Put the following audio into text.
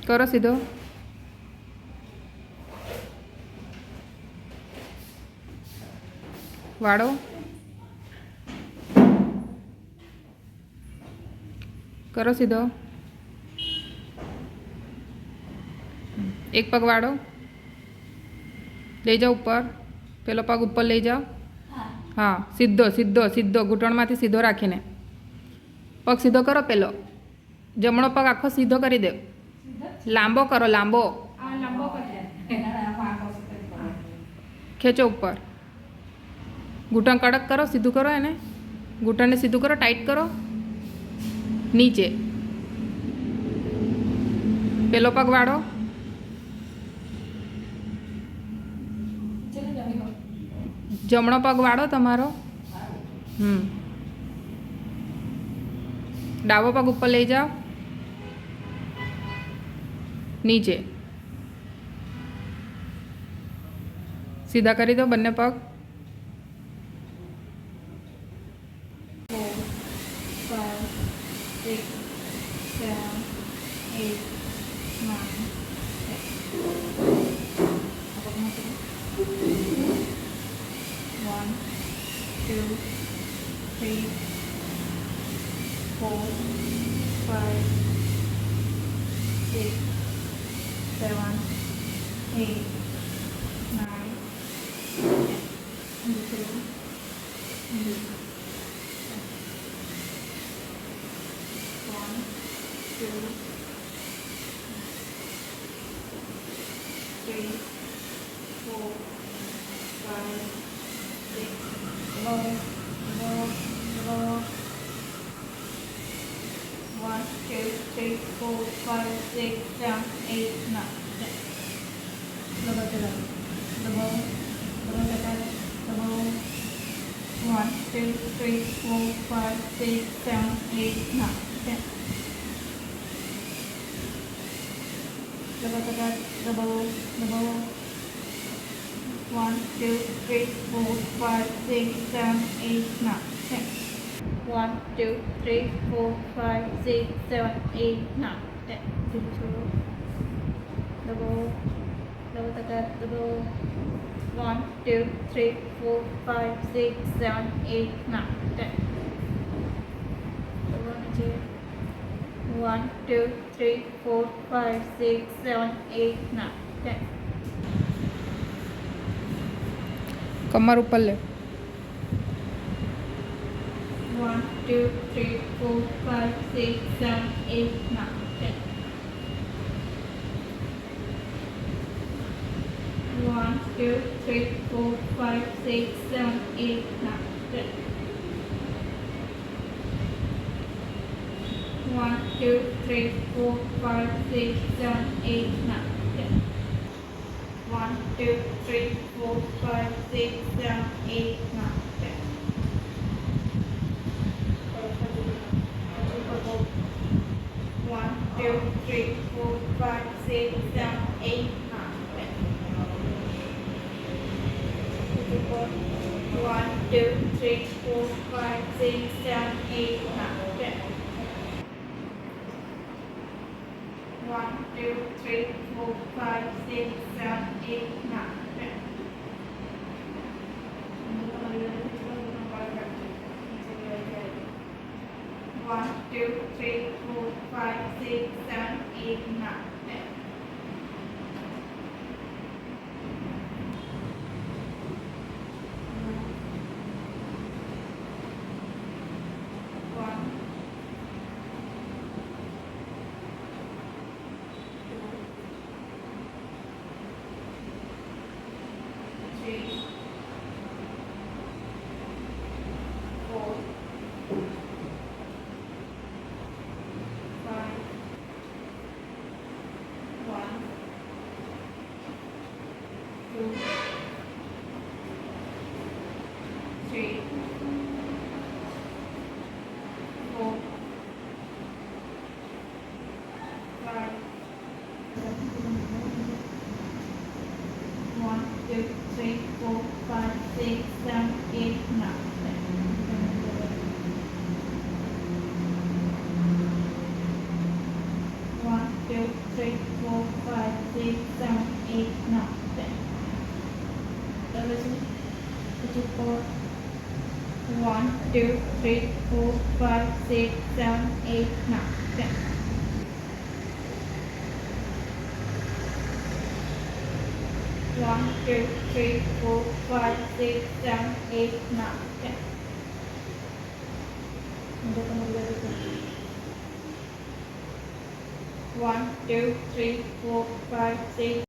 करो सीधो। वाड़ो। करो सीधो। एक पग वाड़ो। ले जाओ ऊपर। पेलो पग ऊपर ले जाओ। हाँ सीधो सीधो सीधो घूंटण में सीधो राखीने पग सीधो करो। पेलो जमणो पग आखो सीधो करी दे। लांबो करो लांबो। खेचो ऊपर। घूंटण कड़क करो सीधू करो एने। घूंटण ने सीधू करो टाइट करो। नीचे पेलो पग वाड़ो। जमणो पग वाड़ो तमारो। डाबो पग ऊपर ले जाओ। नीचे सीधा करी दो बन्ने पग। 1 2 3 4 5 6 7 8 9 10 कमर ऊपर ले 1 2 3 4 5 6 7 8 9 10 1 2 3 4 5 6 7 8 9 10 1 2 3 4 5 6 7 8 9 10 1 2 3 4 5 6 7 8 9 10 1 2 3 4 5 6 7 8 9 10 1 2 3 4 5 6 7 8 9 10 1 2 3 4 5 6 7 8 9 10 1 2 3 4 5 6 7 8 9 10 1 2, 3, 4, 5, 6, 7, 8, 9, 10. Terus 74. 1, 2, 3, 4, 5, 6, 7, 8, 9, 10. 1, 2, 3, 4, 5, 6, 7, 8, 9, 10. Udah kemudian itu. 1, 2, 3, 4, 5, 6.